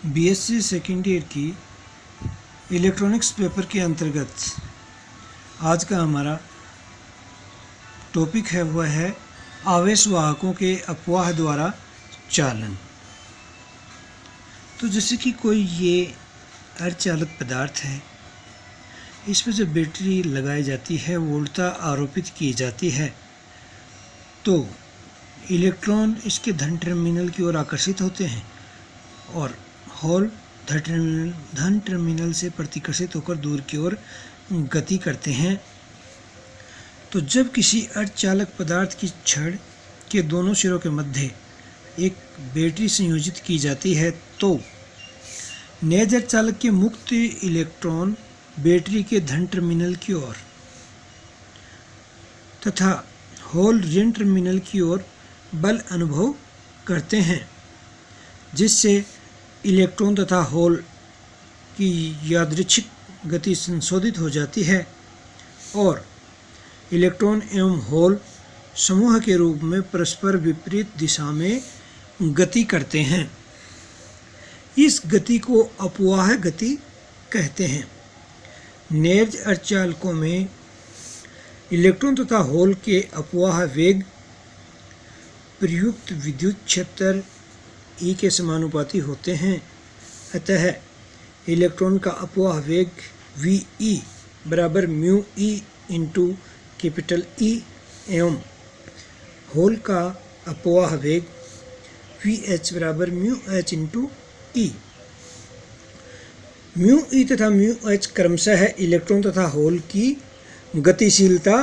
BSc second year की electronics paper के अंतर्गत आज का हमारा टॉपिक है वह है आवेश वाहकों के अपवाह द्वारा चालन। तो जैसे कि कोई ये अर्धचालक पदार्थ है, इस पर जब बैटरी लगाई जाती है, वोल्टता आरोपित की जाती है, तो इलेक्ट्रॉन इसके धन टर्मिनल की ओर आकर्षित होते हैं और होल धन टर्मिनल से प्रतिकर्षित होकर दूर की ओर गति करते हैं। तो जब किसी अर्धचालक पदार्थ की छड़ के दोनों सिरों के मध्य एक बैटरी संयोजित की जाती है, तो नेज अर्धचालक के मुक्त इलेक्ट्रॉन बैटरी के धन टर्मिनल की ओर तथा होल ऋण टर्मिनल की ओर बल अनुभव करते हैं, जिससे इलेक्ट्रॉन तथा होल की यादृच्छिक गति संशोधित हो जाती है और इलेक्ट्रॉन एवं होल समूह के रूप में परस्पर विपरीत दिशा में गति करते हैं। इस गति को अपवाह गति कहते हैं। नेज अर्धचालकों में इलेक्ट्रॉन तथा होल के अपवाह वेग प्रयुक्त विद्युत क्षेत्र E के समानुपाती होते हैं। अतः इलेक्ट्रॉन का अपवाह वेग VE बराबर mu E into capital E एवं होल का अपवाह वेग VH बराबर mu H into E। Mu E तथा म्यू H क्रमशः इलेक्ट्रॉन तथा होल की गतिशीलता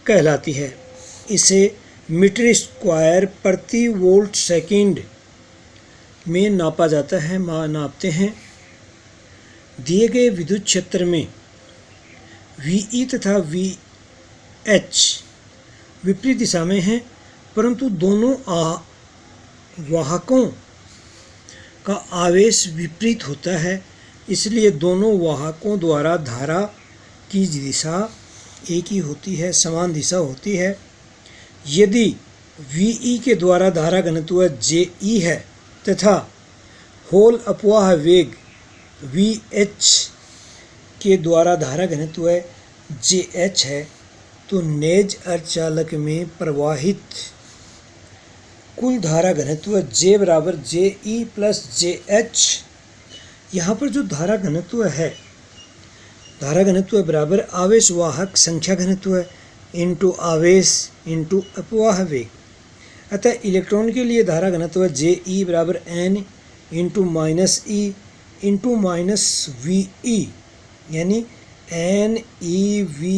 कहलाती है। इसे मीटर स्क्वायर प्रति वोल्ट सेकंड में नापा जाता है, नापते हैं। दिए गए विद्युत क्षेत्र में VE तथा VH विपरीत दिशा में हैं, परंतु दोनों वाहकों का आवेश विपरीत होता है, इसलिए दोनों वाहकों द्वारा धारा की दिशा एक ही होती है, समान दिशा होती है। यदि VE के द्वारा धारा घनत्व JE है तथा होल अपवाह वेग VH के द्वारा धारा घनत्व JH है, तो नेज अर्धचालक में प्रवाहित कुल धारा घनत्व J बराबर JE प्लस JH। यहाँ पर जो धारा घनत्व है, धारा घनत्व बराबर आवेश वाहक संख्या घनत्व इंटू आवेश इंटू अपवाह वेग। अतः इलेक्ट्रॉन के लिए धारा घनत्व JE बराबर N into minus E into minus VE, यानी NeVE।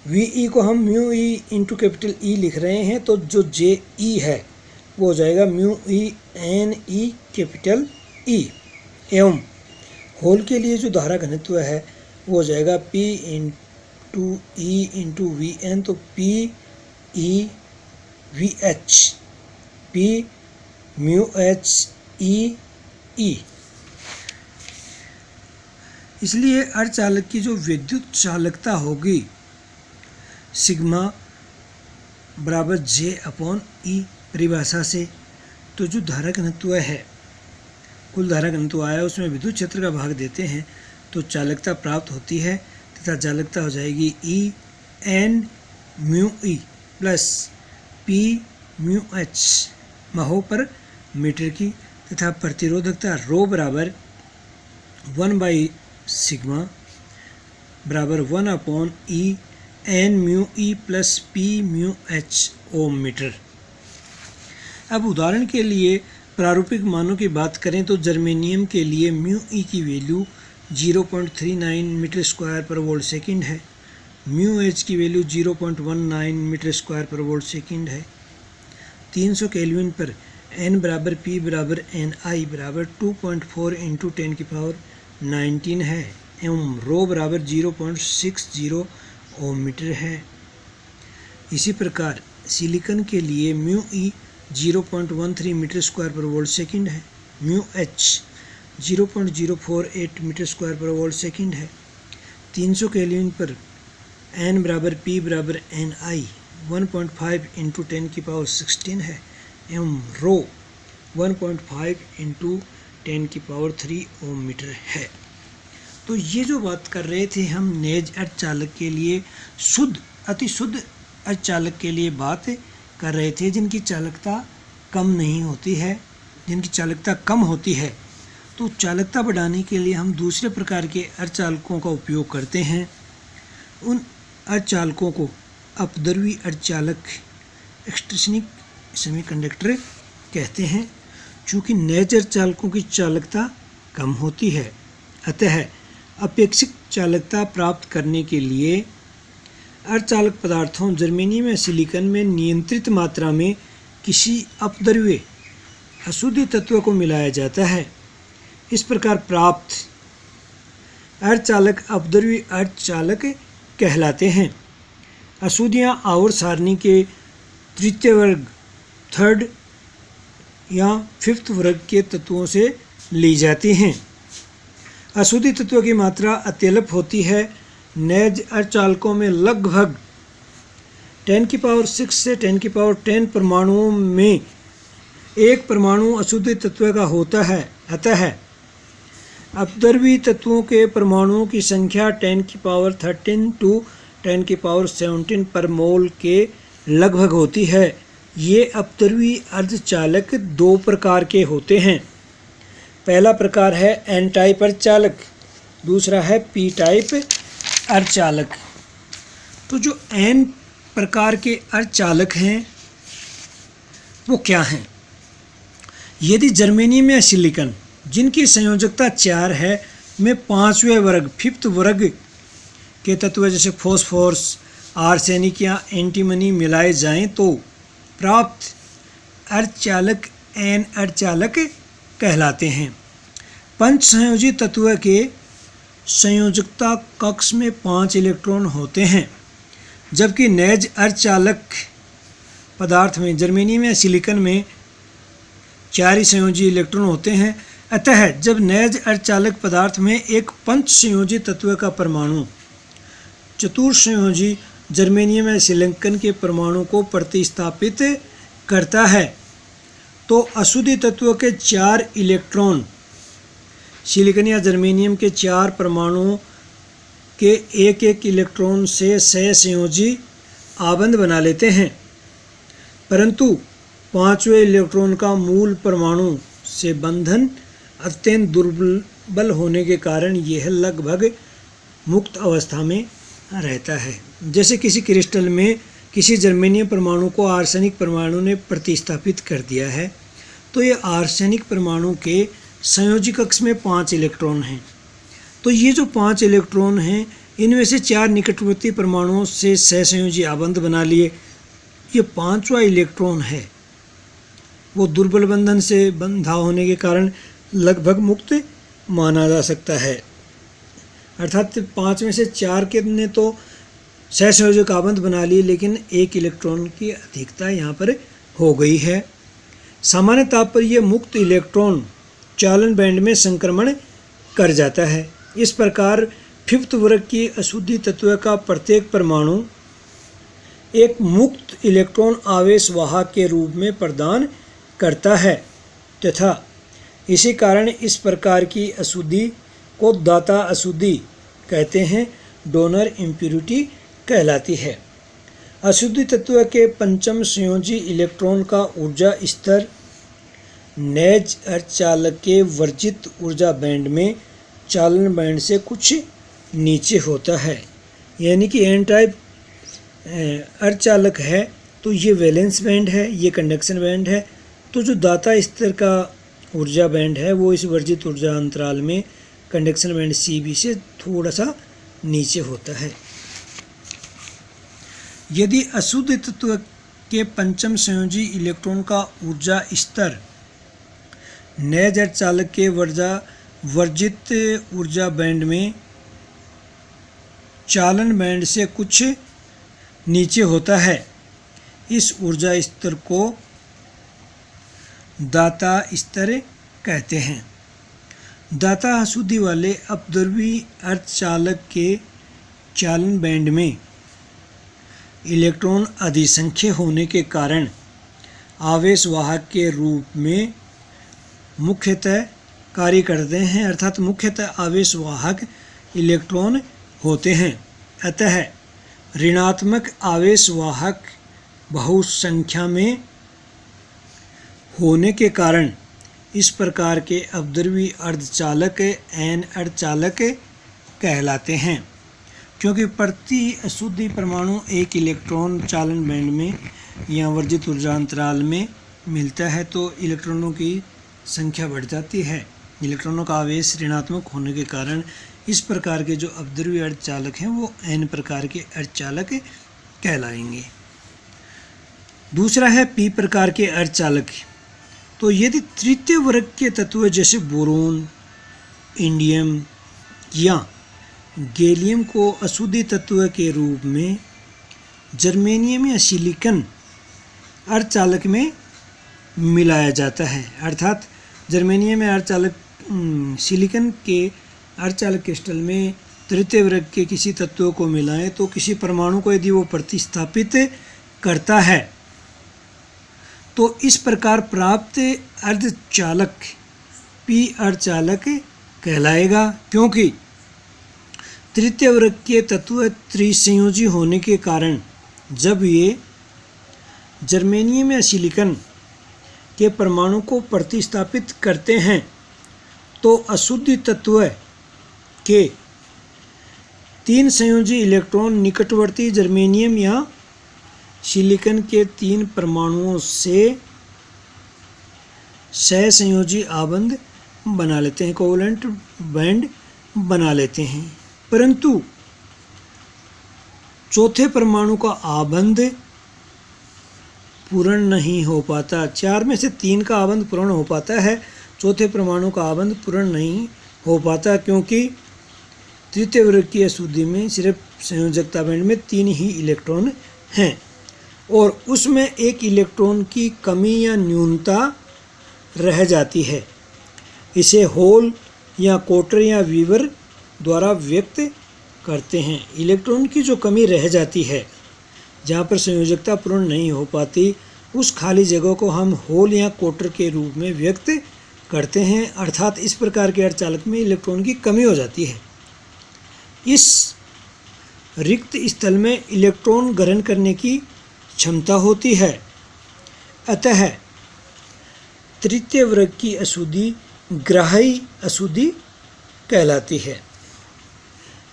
VE को हम mu E into capital E लिख रहे हैं, तो जो JE है वो हो जाएगा mu E NE capital E एवं होल के लिए जो धारा घनत्व है वो हो जाएगा P into E into VN, तो P E VH P mu H E E। इसलिए अर्धचालक की जो विद्युत चालकता होगी सिग्मा बराबर J अपॉन E परिभाषा से, तो जो धारा घनत्व है, कुल धारा घनत्व आया उसमें विद्युत क्षेत्र का भाग देते हैं तो चालकता प्राप्त होती है तथा चालकता हो जाएगी E N mu E plus P mu H महो पर मीटर की तथा प्रतिरोधकता रो बराबर 1 बाई सिग्मा बराबर 1 upon E N mu E plus P mu H ओम मीटर। अब उदाहरण के लिए प्रारूपिक मानों की बात करें तो जर्मेनियम के लिए म्यू E की वैल्यू 0.39 मीटर स्क्वायर पर वोल्ट सेकंड है, म्यू H की वैल्यू 0.19 मीटर स्क्वायर पर वोल्ट सेकंड है। 300 केल्विन पर N बराबर P बराबर Ni बराबर 2.4 इंटू 10 की पावर 19 है एवं रो बराबर 0.60 ओम मीटर है। इसी प्रकार सिलिकॉन के लिए म्यू E 0.13 मीटर स्क्वायर पर वोल्ट सेकंड है, म्यू H 0.048 मीटर स्क्वायर पर वोल्ट सेकंड है। 300 केल्विन पर N बराबर P बराबर Ni 1.5 इंटू 10 की पावर 16 है एवं रो 1.5 इंटू 10⁻³ ओम मीटर है। तो ये जो बात कर रहे थे हम नेज अर्धचालक के लिए अति शुद्ध अर्धचालक के लिए बात कर रहे थे, जिनकी चालकता कम नहीं होती है, जिनकी चालकता कम होती है। तो चालकता बढ़ाने के लिए हम दूसरे प्रकार के अर्धचालकों का उपयोग करते हैं। उन अर्धचालकों को अपद्रव्यी अर्धचालक एक्सट्रिंसिक सेमीकंडक्टर कहते हैं। चूँकि नेज अर्धचालकों की चालकता कम होती है, अतः अपेक्षित चालकता प्राप्त करने के लिए अर्धचालक पदार्थों जर्मेनियम या सिलिकॉन में नियंत्रित मात्रा में किसी अपद्रव्य अशुद्ध तत्व को मिलाया जाता है। इस प्रकार प्राप्त अर्धचालक अपद्रव्य अर्धचालक कहलाते हैं। अशुद्धियाँ आवर्त सारणी के तृतीय वर्ग, थर्ड या फिफ्थ वर्ग के तत्वों से ली जाती हैं। अशुद्धि तत्व की मात्रा अत्यल्प होती है। नेज अर्धचालकों में लगभग 10⁶ से 10⁻10 परमाणुओं में एक परमाणु अशुद्ध तत्व का होता है। अतः अपद्रव्यी तत्वों के परमाणुओं की संख्या 10⁻13 टू 10⁻17 पर मोल के लगभग होती है। ये अपद्रव्यी अर्धचालक दो प्रकार के होते हैं। पहला प्रकार है एन टाइप अर्धचालक, दूसरा है पी टाइप अर्धचालक। तो जो एन प्रकार के अर्धचालक हैं वो क्या हैं? यदि जर्मेनियम या सिलिकॉन जिनकी संयोजकता 4 है में 5वें वर्ग, फिफ्थ वर्ग के तत्व जैसे फॉस्फोरस, आर्सेनिक या एंटीमनी मिलाए जाएं तो प्राप्त अर्धचालक एन अर्धचालक कहलाते हैं। पंच संयोजी तत्व के संयोजकता कक्ष में 5 इलेक्ट्रॉन होते हैं, जबकि नेज अर्धचालक पदार्थ में जर्मेनियम या सिलिकॉन में 4 ही संयोजी इलेक्ट्रॉन होते हैं। अतः जब नेज अर्धचालक पदार्थ में एक पंच संयोजी तत्व का परमाणु चतुर्संयोजी जर्मेनियम या सिलिकॉन के परमाणु को प्रतिस्थापित करता है तो अशुद्धि तत्व के 4 इलेक्ट्रॉन सिलिकॉन या जर्मेनियम के 4 परमाणुओं के एक इलेक्ट्रॉन से सहसंयोजी आबंध बना लेते हैं, परंतु 5वें इलेक्ट्रॉन का मूल परमाणु से बंधन अत्यंत दुर्बल होने के कारण यह लगभग मुक्त अवस्था में रहता है। जैसे किसी क्रिस्टल में किसी जर्मेनियम परमाणु को आर्सेनिक परमाणु ने प्रतिस्थापित कर दिया है, तो ये आर्सेनिक परमाणु के संयोजी कक्ष में 5 इलेक्ट्रॉन हैं। तो ये जो 5 इलेक्ट्रॉन हैं, इनमें से 4 निकटवर्ती परमाणुओं से सहसंयोजी आबंध बना लिए। ये 5वां इलेक्ट्रॉन है वो दुर्बल बंधन से बंधा होने के कारण लगभग मुक्त माना जा सकता है। अर्थात 5 में से 4 के ने तो सहसंयोजक आबंध बना लिए, लेकिन 1 इलेक्ट्रॉन की अधिकता यहाँ पर हो गई है। सामान्य ताप पर यह मुक्त इलेक्ट्रॉन चालन बैंड में संक्रमण कर जाता है। इस प्रकार फिफ्थ वर्ग की अशुद्धि तत्व का प्रत्येक परमाणु एक मुक्त इलेक्ट्रॉन आवेश वाहक के रूप में प्रदान करता है तथा इसी कारण इस प्रकार की अशुद्धि को दाता अशुद्धि कहते हैं, डोनर इम्प्यूरिटी कहलाती है। अशुद्धि तत्व के पंचम संयोजी इलेक्ट्रॉन का ऊर्जा स्तर नेज अर्धचालक के वर्जित ऊर्जा बैंड में चालन बैंड से कुछ नीचे होता है। यानी कि एन टाइप अर्धचालक है तो ये वैलेंस बैंड है, ये कंडक्शन बैंड है। तो जो दाता स्तर का ऊर्जा बैंड है वो इस वर्जित ऊर्जा अंतराल में कंडक्शन बैंड CB से थोड़ा सा नीचे होता है। यदि अशुद्ध तत्व के पंचम संयोजी इलेक्ट्रॉन का ऊर्जा स्तर नेज अर्धचालक के वर्जित ऊर्जा बैंड में चालन बैंड से कुछ नीचे होता है, इस ऊर्जा स्तर को दाता स्तर कहते हैं। दाता अशुद्धि वाले अपद्रव्यी अर्धचालक के चालन बैंड में इलेक्ट्रॉन अधिसंख्य होने के कारण आवेश वाहक के रूप में मुख्यतः कार्य करते हैं, अर्थात मुख्यतः आवेशवाहक इलेक्ट्रॉन होते हैं। अतः ऋणात्मक आवेशवाहक बहुसंख्या में होने के कारण इस प्रकार के अपध्रुवीय अर्धचालक एन अर्धचालक कहलाते हैं। क्योंकि प्रति अशुद्धि परमाणु एक इलेक्ट्रॉन चालन बैंड में या वर्जित ऊर्जा अंतराल में मिलता है तो इलेक्ट्रॉनों की संख्या बढ़ जाती है। इलेक्ट्रॉनों का आवेश ऋणात्मक होने के कारण इस प्रकार के जो अपध्रुवीय अर्धचालक हैं वो एन प्रकार के अर्धचालक कहलाएंगे। दूसरा है पी प्रकार के अर्धचालक। तो यदि तृतीय वर्ग के तत्व जैसे बोरोन, इंडियम या गैलियम को अशुद्धि तत्व के रूप में जर्मेनियम या सिलिकॉन अर्धचालक में मिलाया जाता है, अर्थात जर्मेनियम या अर्धचालक सिलिकॉन के अर्धचालक क्रिस्टल में तृतीय वर्ग के किसी तत्व को मिलाएं तो किसी परमाणु को यदि वो प्रतिस्थापित करता है तो इस प्रकार प्राप्त अर्धचालक पी अर्धचालक कहलाएगा। क्योंकि तृतीय वर्ग के तत्व त्रिसंयोजी होने के कारण जब ये जर्मेनियम या सिलिकॉन के परमाणु को प्रतिस्थापित करते हैं तो अशुद्धि तत्व के 3 संयोजी इलेक्ट्रॉन निकटवर्ती जर्मेनियम या सिलिकॉन के 3 परमाणुओं से सहसंयोजी आबंध बना लेते हैं, कोवलेंट बैंड बना लेते हैं। परंतु चौथे परमाणु का आबंध पूर्ण नहीं हो पाता। 4 में से 3 का आबंध पूर्ण हो पाता है, चौथे परमाणु का आबंध पूर्ण नहीं हो पाता क्योंकि तृतीय वर्ग की अशुद्धि में सिर्फ संयोजकता बैंड में 3 ही इलेक्ट्रॉन हैं और उसमें एक इलेक्ट्रॉन की कमी या न्यूनता रह जाती है। इसे होल या कोटर या वीवर द्वारा व्यक्त करते हैं। इलेक्ट्रॉन की जो कमी रह जाती है जहाँ पर संयोजकता पूर्ण नहीं हो पाती, उस खाली जगह को हम होल या कोटर के रूप में व्यक्त करते हैं, अर्थात इस प्रकार के अर्धचालक में इलेक्ट्रॉन की कमी हो जाती है। इस रिक्त स्थल में इलेक्ट्रॉन ग्रहण करने की क्षमता होती है। अतः तृतीय वर्ग की अशुद्धि ग्राही अशुद्धि कहलाती है।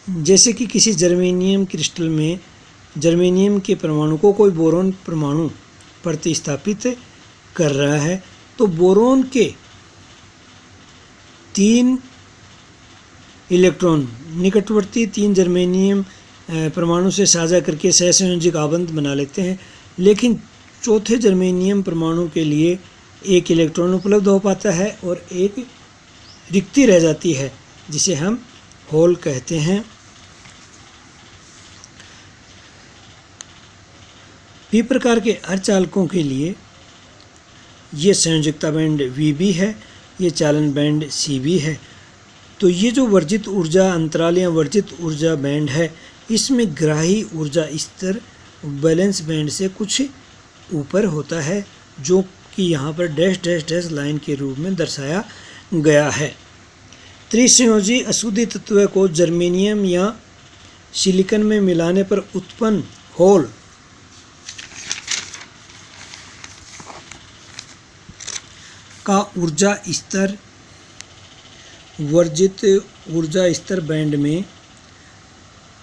जैसे कि किसी जर्मेनियम क्रिस्टल में जर्मेनियम के परमाणु को कोई बोरोन परमाणु प्रतिस्थापित कर रहा है तो बोरोन के 3 इलेक्ट्रॉन निकटवर्ती 3 जर्मेनियम परमाणु से साझा करके सहसंयोजक आबंध बना लेते हैं, लेकिन चौथे जर्मेनियम परमाणु के लिए एक इलेक्ट्रॉन उपलब्ध हो पाता है और एक रिक्ति रह जाती है जिसे हम होल कहते हैं। पी प्रकार के अर्धचालकों के लिए ये संयोजकता बैंड Vb है, ये चालन बैंड Cb है। तो ये जो वर्जित ऊर्जा अंतराल या वर्जित ऊर्जा बैंड है इसमें ग्राही ऊर्जा स्तर बैलेंस बैंड से कुछ ऊपर होता है, जो कि यहाँ पर डैश डैश डैश लाइन के रूप में दर्शाया गया है। त्रिसंयोजी अशुद्धि तत्व को जर्मेनियम या सिलिकॉन में मिलाने पर उत्पन्न होल का ऊर्जा स्तर वर्जित ऊर्जा स्तर बैंड में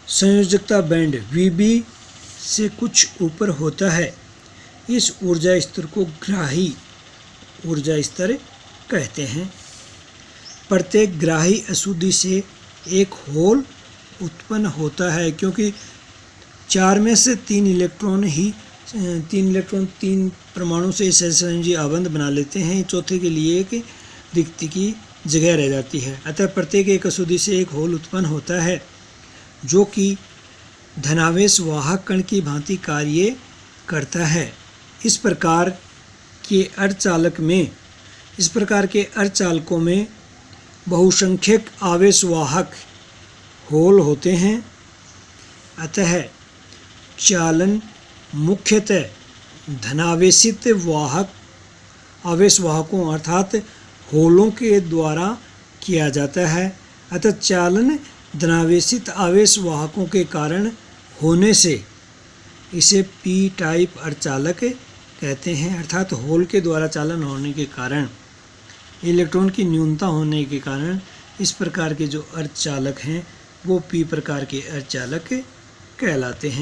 संयोजकता बैंड Vb से कुछ ऊपर होता है। इस ऊर्जा स्तर को ग्राही ऊर्जा स्तर कहते हैं। प्रत्येक ग्राही अशुद्धि से एक होल उत्पन्न होता है क्योंकि 4 में से 3 इलेक्ट्रॉन 3 परमाणु से सहसंयोजी आबंध बना लेते हैं, चौथे के लिए एक रिक्ति की जगह रह जाती है। अतः प्रत्येक एक अशुद्धि से एक होल उत्पन्न होता है जो कि धनावेश वाहक कण की भांति कार्य करता है। इस प्रकार के अर्धचालकों में बहुसंख्यक आवेशवाहक होल होते हैं। अतः चालन मुख्यतः धनावेशित आवेशवाहकों अर्थात होलों के द्वारा किया जाता है, अतः चालन धनावेशित आवेश वाहकों के कारण होने से इसे पी टाइप अर्धचालक कहते हैं। अर्थात होल के द्वारा चालन होने के कारण, इलेक्ट्रॉन की न्यूनता होने के कारण इस प्रकार के जो अर्धचालक हैं वो पी प्रकार के अर्धचालक कहलाते हैं।